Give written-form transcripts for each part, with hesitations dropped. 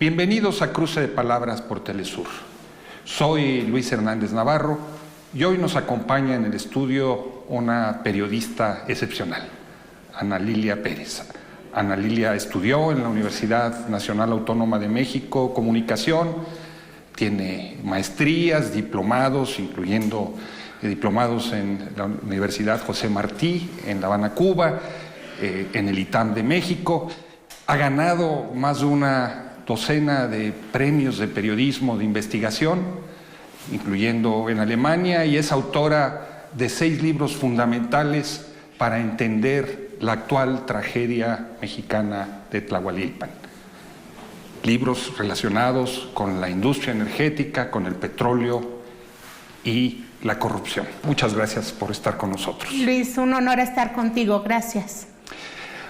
Bienvenidos a Cruce de Palabras por Telesur. Soy Luis Hernández Navarro y hoy nos acompaña en el estudio una periodista excepcional, Ana Lilia Pérez. Ana Lilia estudió en la Universidad Nacional Autónoma de México Comunicación, tiene maestrías, diplomados, incluyendo diplomados en la Universidad José Martí, en La Habana, Cuba, en el ITAM de México. Ha ganado más de una docena de premios de periodismo de investigación, incluyendo en Alemania, y es autora de 6 libros fundamentales para entender la actual tragedia mexicana de Tlahualilpan. Libros relacionados con la industria energética, con el petróleo y la corrupción. Muchas gracias por estar con nosotros. Luis, un honor estar contigo. Gracias.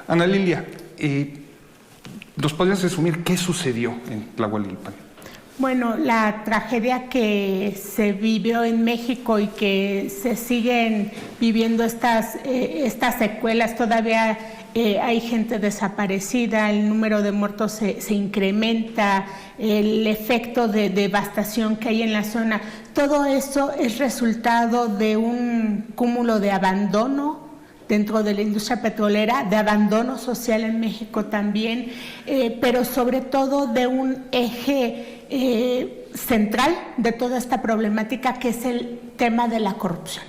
Ana Lilia, ¿nos podrías resumir qué sucedió en Tlahualilpan? Bueno, la tragedia que se vivió en México y que se siguen viviendo estas secuelas, todavía hay gente desaparecida, el número de muertos se incrementa, el efecto de devastación que hay en la zona, todo eso es resultado de un cúmulo de abandono dentro de la industria petrolera, de abandono social en México también, pero sobre todo de un eje central de toda esta problemática, que es el tema de la corrupción.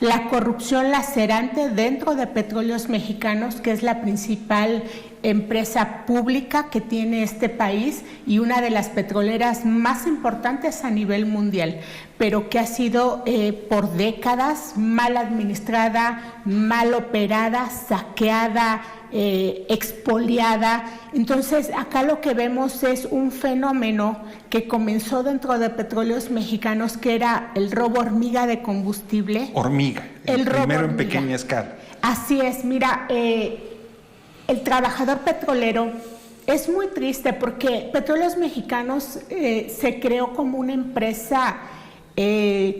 La corrupción lacerante dentro de Petróleos Mexicanos, que es la principal empresa pública que tiene este país y una de las petroleras más importantes a nivel mundial, pero que ha sido por décadas mal administrada, mal operada, saqueada, expoliada. Entonces, acá lo que vemos es un fenómeno que comenzó dentro de Petróleos Mexicanos, que era el robo hormiga de combustible. Hormiga, el primero en pequeña escala. Así es, mira, el trabajador petrolero es muy triste porque Petróleos Mexicanos se creó como una empresa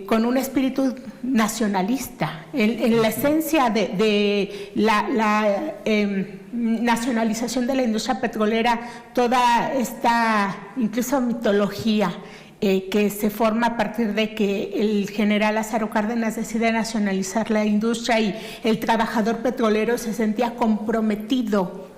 con un espíritu nacionalista. En la esencia de la nacionalización de la industria petrolera, toda esta incluso mitología que se forma a partir de que el general Lázaro Cárdenas decide nacionalizar la industria, y el trabajador petrolero se sentía comprometido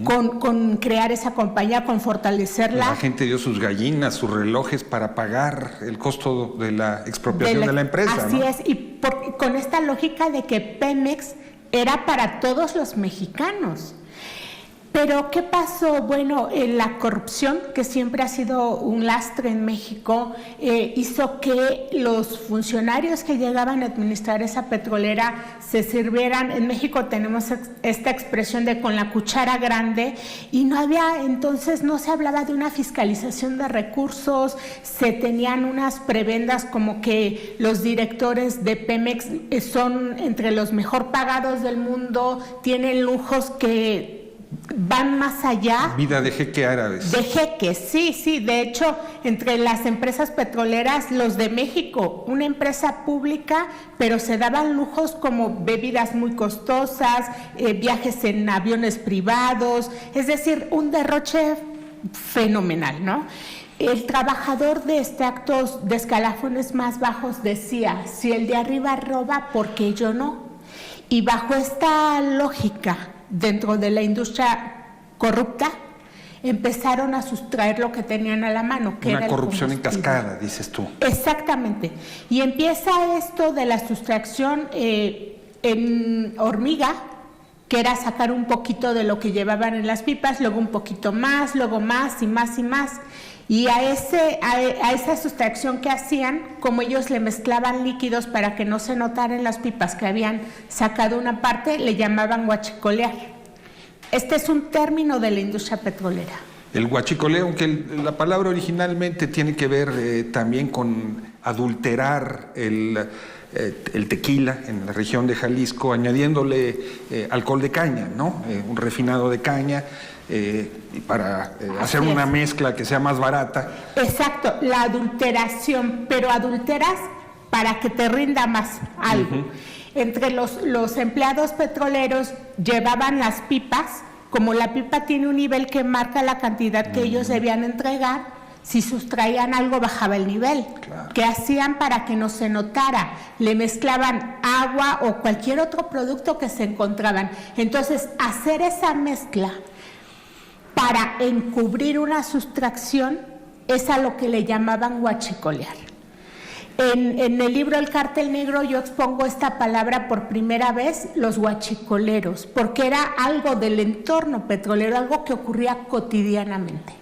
con crear esa compañía, con fortalecerla. La gente dio sus gallinas, sus relojes para pagar el costo de la expropiación de la empresa. Así ¿no? es, y con esta lógica de que Pemex era para todos los mexicanos. Pero ¿qué pasó? Bueno, la corrupción, que siempre ha sido un lastre en México, hizo que los funcionarios que llegaban a administrar esa petrolera se sirvieran. En México tenemos esta expresión de con la cuchara grande, y entonces no se hablaba de una fiscalización de recursos, se tenían unas prebendas como que los directores de Pemex son entre los mejor pagados del mundo, tienen lujos que van más allá. Vida de jeque árabes. De jeques, sí. De hecho, entre las empresas petroleras, los de México, una empresa pública, pero se daban lujos como bebidas muy costosas, viajes en aviones privados, es decir, un derroche fenomenal, ¿no? El trabajador de extractos de escalafones más bajos decía: si el de arriba roba, ¿por qué yo no? Y bajo esta lógica, dentro de la industria corrupta, empezaron a sustraer lo que tenían a la mano, que una era corrupción en cascada, dices tú. Exactamente. Y empieza esto de la sustracción en hormiga, que era sacar un poquito de lo que llevaban en las pipas, luego un poquito más, luego más y más y más. Y a esa sustracción que hacían, como ellos le mezclaban líquidos para que no se notara en las pipas que habían sacado una parte, le llamaban huachicolear. Este es un término de la industria petrolera. El huachicoleo, aunque la palabra originalmente tiene que ver también con adulterar el tequila en la región de Jalisco, añadiéndole alcohol de caña, ¿no? Un refinado de caña, para hacer una mezcla que sea más barata. Exacto, la adulteración, pero adulteras para que te rinda más algo. Entre los empleados petroleros llevaban las pipas como la pipa tiene un nivel que marca la cantidad que ellos debían entregar, si sustraían algo bajaba el nivel. Claro. ¿Qué hacían para que no se notara? Le mezclaban agua o cualquier otro producto que se encontraban. Entonces, hacer esa mezcla para encubrir una sustracción es a lo que le llamaban huachicolear. En el libro El Cártel Negro yo expongo esta palabra por primera vez, los huachicoleros, porque era algo del entorno petrolero, algo que ocurría cotidianamente.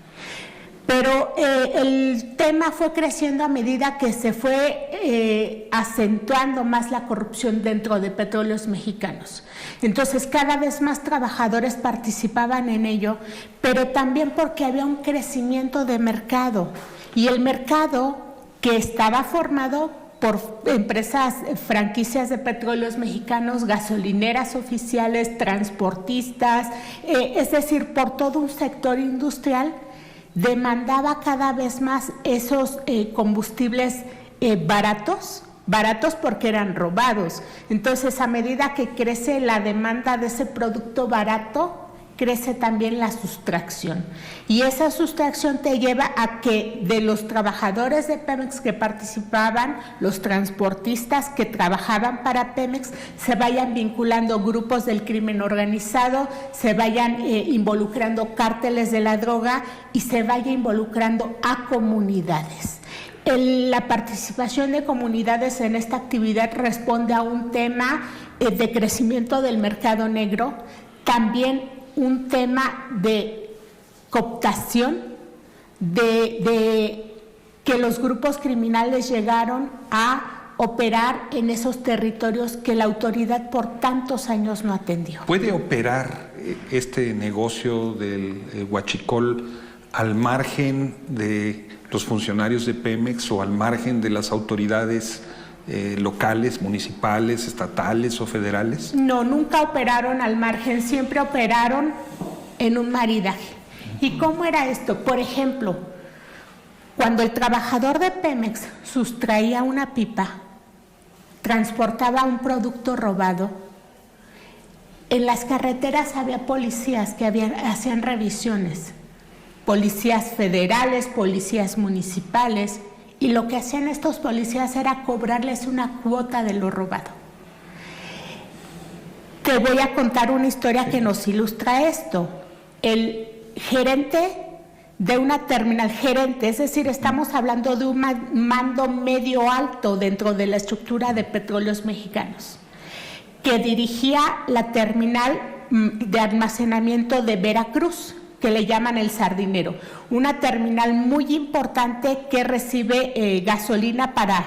Pero el tema fue creciendo a medida que se fue acentuando más la corrupción dentro de Petróleos Mexicanos. Entonces cada vez más trabajadores participaban en ello, pero también porque había un crecimiento de mercado. Y el mercado que estaba formado por empresas, franquicias de Petróleos Mexicanos, gasolineras oficiales, transportistas, es decir, por todo un sector industrial, demandaba cada vez más esos combustibles baratos porque eran robados. Entonces, a medida que crece la demanda de ese producto barato, crece también la sustracción. Y esa sustracción te lleva a que de los trabajadores de Pemex que participaban, los transportistas que trabajaban para Pemex, se vayan vinculando grupos del crimen organizado, se vayan involucrando cárteles de la droga y se vaya involucrando a comunidades. La participación de comunidades en esta actividad responde a un tema de crecimiento del mercado negro, también un tema de cooptación, de que los grupos criminales llegaron a operar en esos territorios que la autoridad por tantos años no atendió. ¿Puede operar este negocio del huachicol al margen de los funcionarios de Pemex o al margen de las autoridades locales, municipales, estatales o federales? No, nunca operaron al margen, siempre operaron en un maridaje. ¿Y cómo era esto? Por ejemplo, cuando el trabajador de Pemex sustraía una pipa, transportaba un producto robado, en las carreteras había policías que hacían revisiones, policías federales, policías municipales, y lo que hacían estos policías era cobrarles una cuota de lo robado. Te voy a contar una historia que nos ilustra esto. El gerente de una terminal, es decir, estamos hablando de un mando medio alto dentro de la estructura de Petróleos Mexicanos, que dirigía la terminal de almacenamiento de Veracruz, que le llaman el Sardinero, una terminal muy importante que recibe gasolina para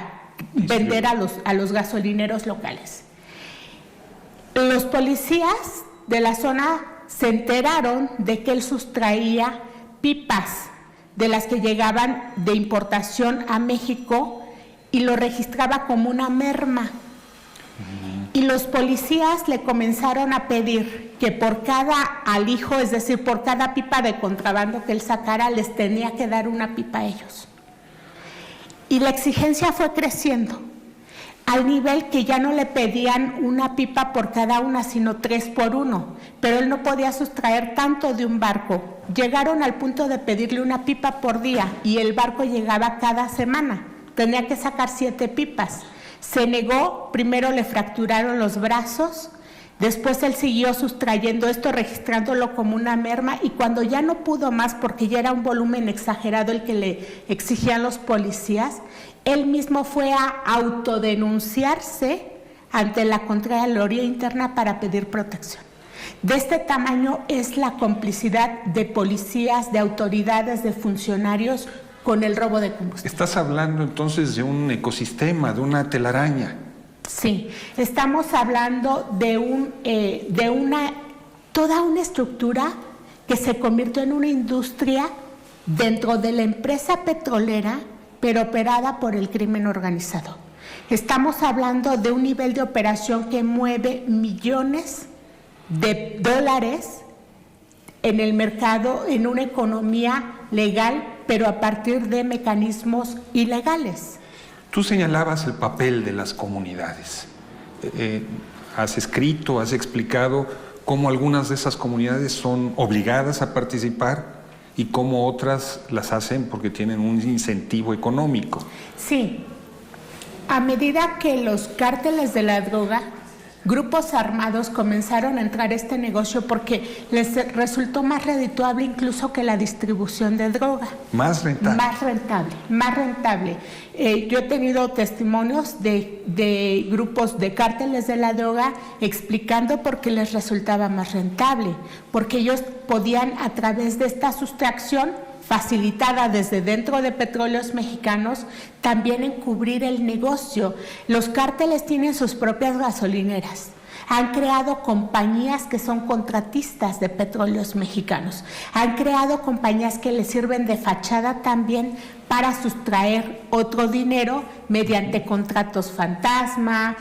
vender a los gasolineros locales. Los policías de la zona se enteraron de que él sustraía pipas de las que llegaban de importación a México y lo registraba como una merma. Y los policías le comenzaron a pedir que por cada alijo, es decir, por cada pipa de contrabando que él sacara, les tenía que dar una pipa a ellos. Y la exigencia fue creciendo, al nivel que ya no le pedían una pipa por cada una, sino 3 por 1, pero él no podía sustraer tanto de un barco. Llegaron al punto de pedirle una pipa por día y el barco llegaba cada semana, tenía que sacar 7 pipas. Se negó, primero le fracturaron los brazos, después él siguió sustrayendo esto, registrándolo como una merma, y cuando ya no pudo más, porque ya era un volumen exagerado el que le exigían los policías, él mismo fue a autodenunciarse ante la Contraloría Interna para pedir protección. De este tamaño es la complicidad de policías, de autoridades, de funcionarios con el robo de combustible. Estás hablando entonces de un ecosistema, de una telaraña. Sí, estamos hablando de toda una estructura que se convirtió en una industria dentro de la empresa petrolera, pero operada por el crimen organizado. Estamos hablando de un nivel de operación que mueve millones de dólares en el mercado, en una economía legal, pero a partir de mecanismos ilegales. Tú señalabas el papel de las comunidades. Has escrito, has explicado cómo algunas de esas comunidades son obligadas a participar y cómo otras las hacen porque tienen un incentivo económico. Sí, a medida que los cárteles de la droga, grupos armados comenzaron a entrar a este negocio porque les resultó más redituable incluso que la distribución de droga. Más rentable. Más rentable. Yo he tenido testimonios de grupos de cárteles de la droga explicando por qué les resultaba más rentable, porque ellos podían, a través de esta sustracción facilitada desde dentro de Petróleos Mexicanos, también encubrir el negocio. Los cárteles tienen sus propias gasolineras. Han creado compañías que son contratistas de Petróleos Mexicanos. Han creado compañías que les sirven de fachada también para sustraer otro dinero mediante contratos fantasma,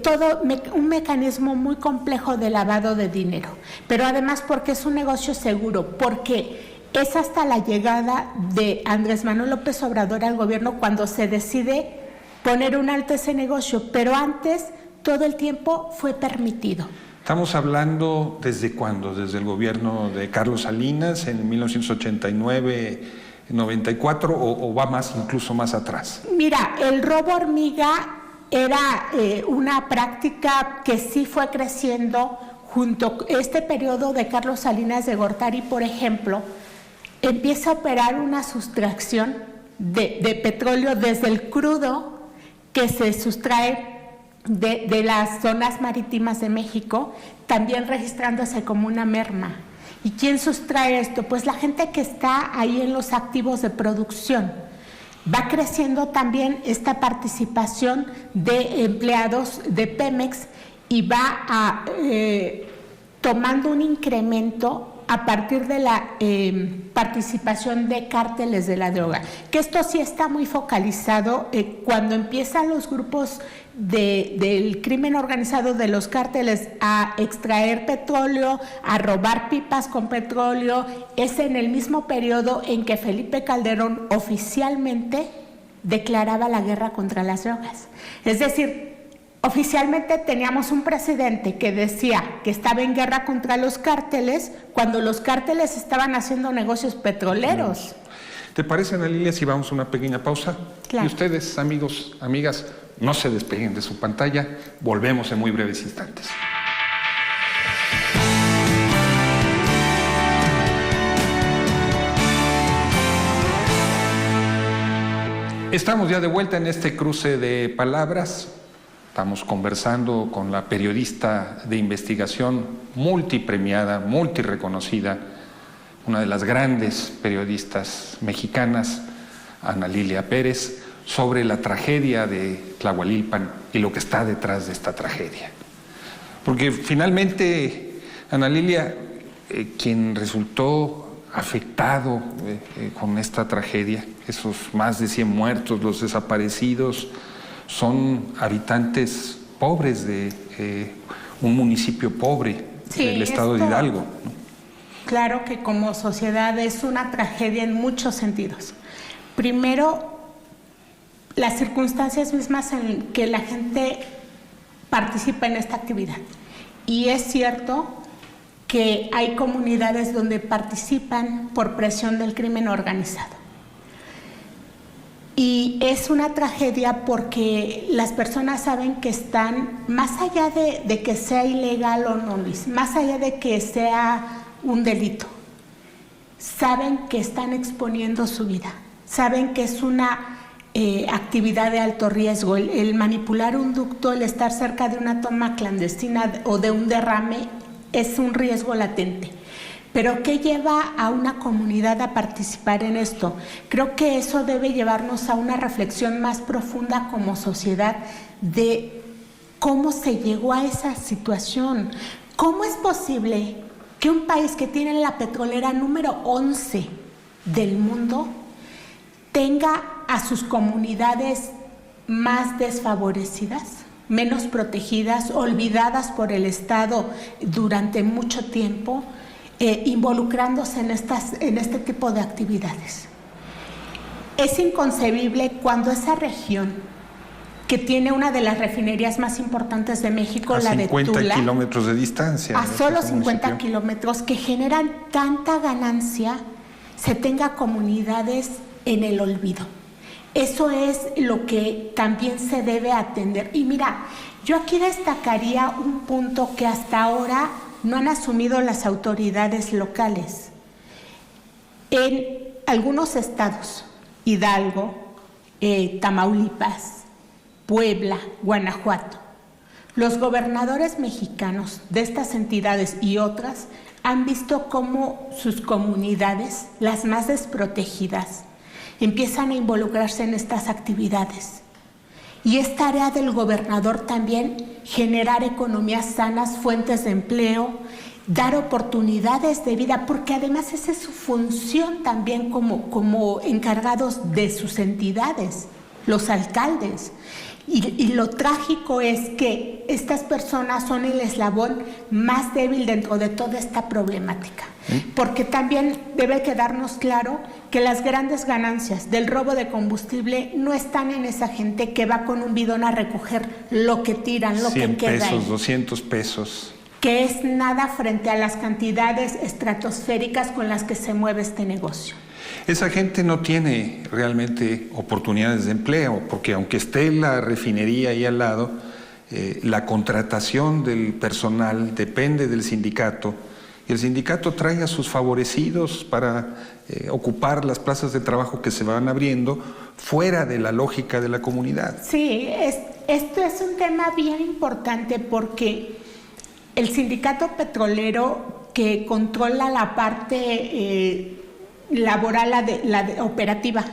todo un mecanismo muy complejo de lavado de dinero. Pero además porque es un negocio seguro, porque es hasta la llegada de Andrés Manuel López Obrador al gobierno cuando se decide poner un alto a ese negocio, pero antes todo el tiempo fue permitido. Estamos hablando ¿desde cuándo? ¿Desde el gobierno de Carlos Salinas en 1989, 94 o va más, incluso más atrás? Mira, el robo hormiga era una práctica que sí fue creciendo junto a este periodo de Carlos Salinas de Gortari, por ejemplo. Empieza a operar una sustracción de petróleo desde el crudo que se sustrae de las zonas marítimas de México, también registrándose como una merma. ¿Y quién sustrae esto? Pues la gente que está ahí en los activos de producción. Va creciendo también esta participación de empleados de Pemex y va tomando un incremento a partir de la participación de cárteles de la droga, que esto sí está muy focalizado cuando empiezan los grupos del crimen organizado de los cárteles a extraer petróleo, a robar pipas con petróleo. Es en el mismo periodo en que Felipe Calderón oficialmente declaraba la guerra contra las drogas. Es decir, oficialmente teníamos un presidente que decía que estaba en guerra contra los cárteles cuando los cárteles estaban haciendo negocios petroleros. ¿Te parece, Ana Lilia, si vamos a una pequeña pausa? Claro. Y ustedes, amigos, amigas, no se despeguen de su pantalla. Volvemos en muy breves instantes. Estamos ya de vuelta en este cruce de palabras. Estamos conversando con la periodista de investigación multipremiada, multireconocida, una de las grandes periodistas mexicanas, Ana Lilia Pérez, sobre la tragedia de Tlahualilpan y lo que está detrás de esta tragedia. Porque finalmente, Ana Lilia, quien resultó afectado con esta tragedia, esos más de 100 muertos, los desaparecidos, son habitantes pobres de un municipio pobre del estado de Hidalgo, ¿no? Claro que como sociedad es una tragedia en muchos sentidos. Primero, las circunstancias mismas en que la gente participa en esta actividad. Y es cierto que hay comunidades donde participan por presión del crimen organizado. Y es una tragedia porque las personas saben que están, más allá de que sea ilegal o no, Luis, más allá de que sea un delito, saben que están exponiendo su vida, saben que es una actividad de alto riesgo. El manipular un ducto, el estar cerca de una toma clandestina o de un derrame es un riesgo latente. Pero ¿qué lleva a una comunidad a participar en esto? Creo que eso debe llevarnos a una reflexión más profunda como sociedad de cómo se llegó a esa situación. ¿Cómo es posible que un país que tiene la petrolera número 11 del mundo tenga a sus comunidades más desfavorecidas, menos protegidas, olvidadas por el Estado durante mucho tiempo, involucrándose en este tipo de actividades? Es inconcebible cuando esa región que tiene una de las refinerías más importantes de México, la de Tula. A 50 kilómetros de distancia. A solo 50 kilómetros, que generan tanta ganancia, se tenga comunidades en el olvido. Eso es lo que también se debe atender. Y mira, yo aquí destacaría un punto que hasta ahora no han asumido las autoridades locales. En algunos estados, Hidalgo, Tamaulipas, Puebla, Guanajuato, los gobernadores mexicanos de estas entidades y otras han visto cómo sus comunidades, las más desprotegidas, empiezan a involucrarse en estas actividades. Y es tarea del gobernador también generar economías sanas, fuentes de empleo, dar oportunidades de vida, porque además esa es su función también como encargados de sus entidades, los alcaldes. Y lo trágico es que estas personas son el eslabón más débil dentro de toda esta problemática. Porque también debe quedarnos claro que las grandes ganancias del robo de combustible no están en esa gente que va con un bidón a recoger lo que tiran, lo que queda 100 pesos, ahí. 200 pesos. Que es nada frente a las cantidades estratosféricas con las que se mueve este negocio. Esa gente no tiene realmente oportunidades de empleo, porque aunque esté la refinería ahí al lado, la contratación del personal depende del sindicato, y el sindicato trae a sus favorecidos para ocupar las plazas de trabajo que se van abriendo fuera de la lógica de la comunidad. Sí, esto es un tema bien importante porque el sindicato petrolero, que controla la parte laboral, la operativa,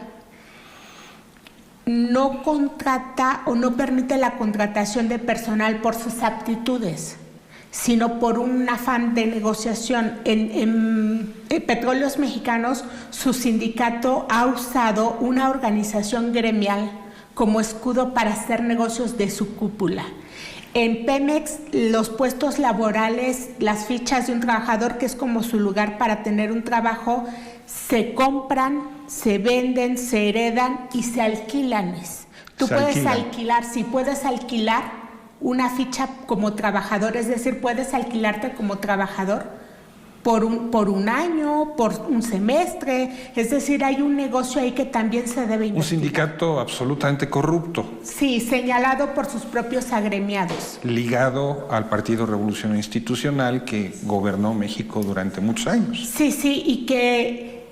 no contrata o no permite la contratación de personal por sus aptitudes, sino por un afán de negociación. En Petróleos Mexicanos, su sindicato ha usado una organización gremial como escudo para hacer negocios de su cúpula. En Pemex, los puestos laborales, las fichas de un trabajador, que es como su lugar para tener un trabajo, se compran, se venden, se heredan y se alquilan. Tú puedes alquilar, si puedes alquilar una ficha como trabajador, es decir, puedes alquilarte como trabajador por un año, por un semestre, es decir, hay un negocio ahí que también se debe investigar. Un sindicato absolutamente corrupto. Sí, señalado por sus propios agremiados. Ligado al Partido Revolucionario Institucional que gobernó México durante muchos años. Sí, y que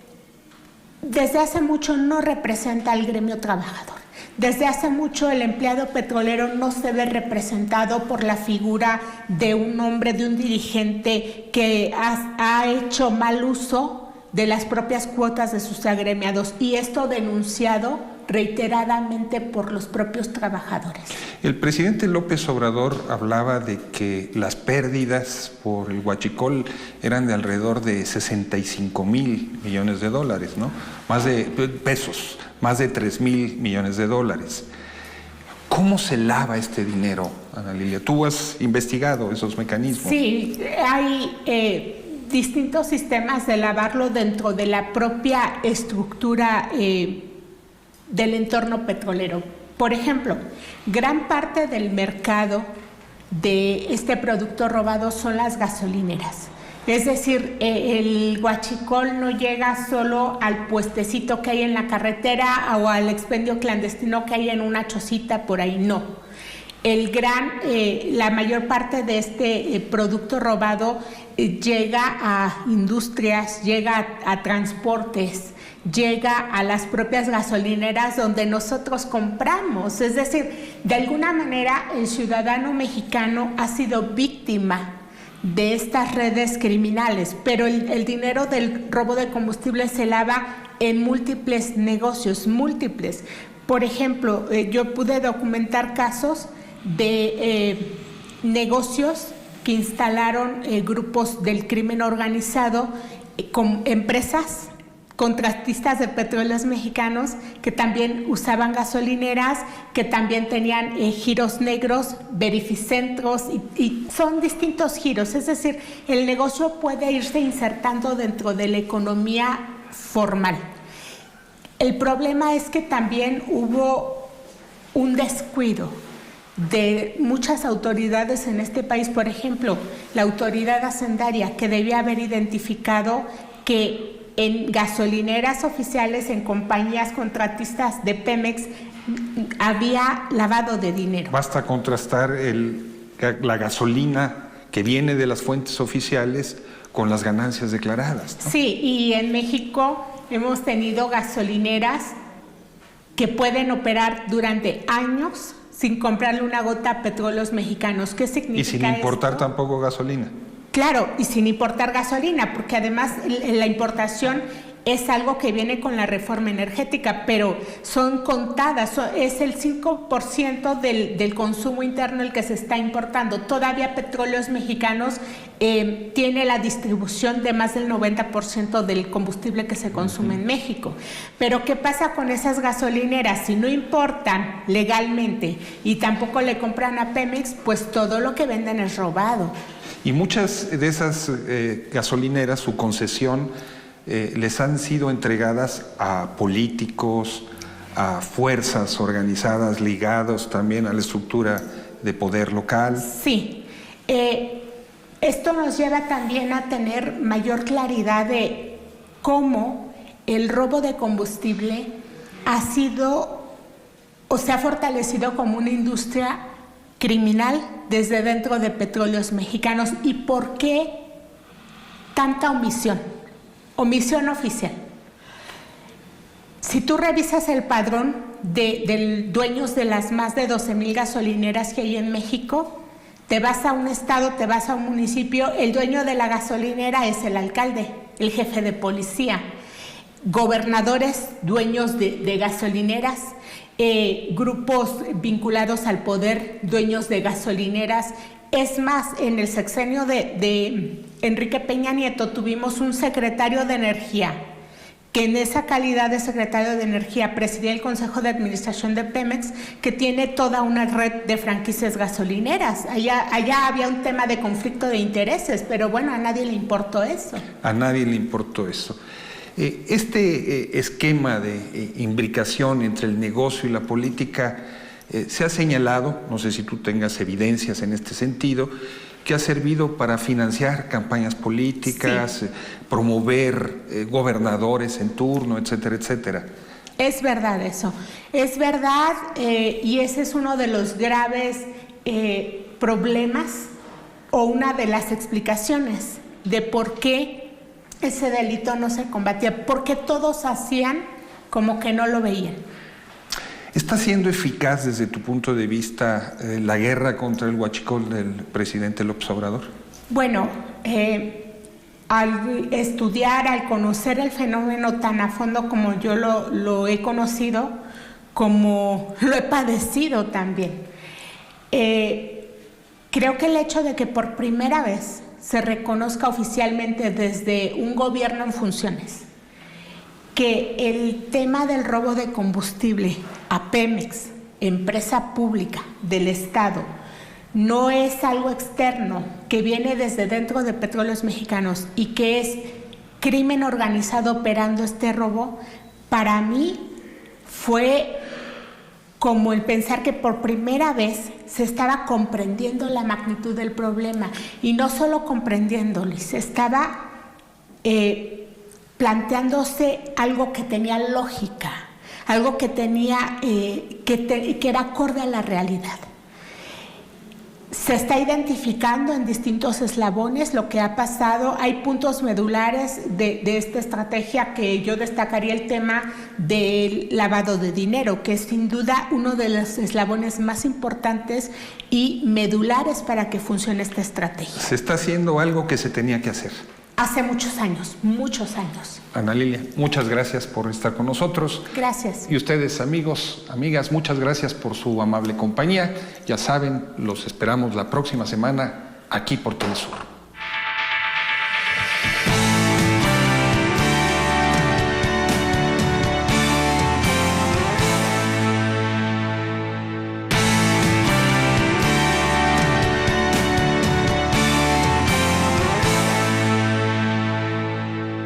desde hace mucho no representa al gremio trabajador. Desde hace mucho el empleado petrolero no se ve representado por la figura de un hombre, de un dirigente que ha hecho mal uso de las propias cuotas de sus agremiados, y esto denunciado reiteradamente por los propios trabajadores. El presidente López Obrador hablaba de que las pérdidas por el huachicol eran de alrededor de 65 mil millones de dólares, ¿no? Más de pesos, más de 3 mil millones de dólares. ¿Cómo se lava este dinero, Ana Lilia? Tú has investigado esos mecanismos. Sí, hay distintos sistemas de lavarlo dentro de la propia estructura del entorno petrolero. Por ejemplo, gran parte del mercado de este producto robado son las gasolineras. Es decir, el huachicol no llega solo al puestecito que hay en la carretera o al expendio clandestino que hay en una chocita por ahí, no. La mayor parte de este producto robado llega a industrias, llega a transportes, llega a las propias gasolineras donde nosotros compramos. Es decir, de alguna manera el ciudadano mexicano ha sido víctima de estas redes criminales, pero el dinero del robo de combustible se lava en múltiples negocios, múltiples. Por ejemplo, yo pude documentar casos de negocios que instalaron grupos del crimen organizado con empresas contratistas de Petróleos Mexicanos que también usaban gasolineras, que también tenían giros negros, verificentros, y son distintos giros. Es decir, el negocio puede irse insertando dentro de la economía formal. El problema es que también hubo un descuido de muchas autoridades en este país. Por ejemplo, la autoridad hacendaria, que debía haber identificado que en gasolineras oficiales, en compañías contratistas de Pemex, había lavado de dinero. Basta contrastar la gasolina que viene de las fuentes oficiales con las ganancias declaradas, ¿no? Sí, y en México hemos tenido gasolineras que pueden operar durante años sin comprarle una gota a Petróleos Mexicanos. ¿Qué significa Y sin importar esto? tampoco gasolina. Claro, y sin importar gasolina, porque además la importación es algo que viene con la reforma energética, pero son contadas, es el 5% del consumo interno el que se está importando. Todavía Petróleos Mexicanos tiene la distribución de más del 90% del combustible que se consume en México. Pero ¿qué pasa con esas gasolineras? Si no importan legalmente y tampoco le compran a Pemex, pues todo lo que venden es robado. Y muchas de esas gasolineras, su concesión, les han sido entregadas a políticos, a fuerzas organizadas ligados también a la estructura de poder local. Sí. Esto nos lleva también a tener mayor claridad de cómo el robo de combustible ha sido o se ha fortalecido como una industria criminal desde dentro de Petróleos Mexicanos. ¿Y por qué tanta omisión oficial? Si tú revisas el padrón de dueños de las más de 12,000 gasolineras que hay en México, te vas a un estado, te vas a un municipio, el dueño de la gasolinera es el alcalde, el jefe de policía, gobernadores dueños de gasolineras, grupos vinculados al poder, dueños de gasolineras. Es más, en el sexenio de Enrique Peña Nieto tuvimos un secretario de Energía, que en esa calidad de secretario de Energía presidía el Consejo de Administración de Pemex, que tiene toda una red de franquicias gasolineras. Allá había un tema de conflicto de intereses, pero bueno, a nadie le importó eso. A nadie le importó eso. Este esquema de imbricación entre el negocio y la política se ha señalado, no sé si tú tengas evidencias en este sentido, que ha servido para financiar campañas políticas, sí, promover gobernadores en turno, etcétera, etcétera. Es verdad eso, es verdad, y ese es uno de los graves problemas o una de las explicaciones de por qué ese delito no se combatía, porque todos hacían como que no lo veían. ¿Está siendo eficaz desde tu punto de vista la guerra contra el huachicol del presidente López Obrador? Bueno, al estudiar, al conocer el fenómeno tan a fondo como yo lo he conocido, como lo he padecido también, creo que el hecho de que por primera vez se reconozca oficialmente desde un gobierno en funciones que el tema del robo de combustible a Pemex, empresa pública del Estado, no es algo externo que viene desde dentro de Petróleos Mexicanos y que es crimen organizado operando este robo, para mí fue como el pensar que por primera vez se estaba comprendiendo la magnitud del problema, y no solo comprendiéndolo, se estaba planteándose algo que tenía lógica, algo que tenía que era acorde a la realidad. Se está identificando en distintos eslabones lo que ha pasado. Hay puntos medulares de esta estrategia que yo destacaría: el tema del lavado de dinero, que es sin duda uno de los eslabones más importantes y medulares para que funcione esta estrategia. Se está haciendo algo que se tenía que hacer. Hace muchos años, muchos años. Ana Lilia, muchas gracias por estar con nosotros. Gracias. Y ustedes, amigos, amigas, muchas gracias por su amable compañía. Ya saben, los esperamos la próxima semana aquí por Telesur.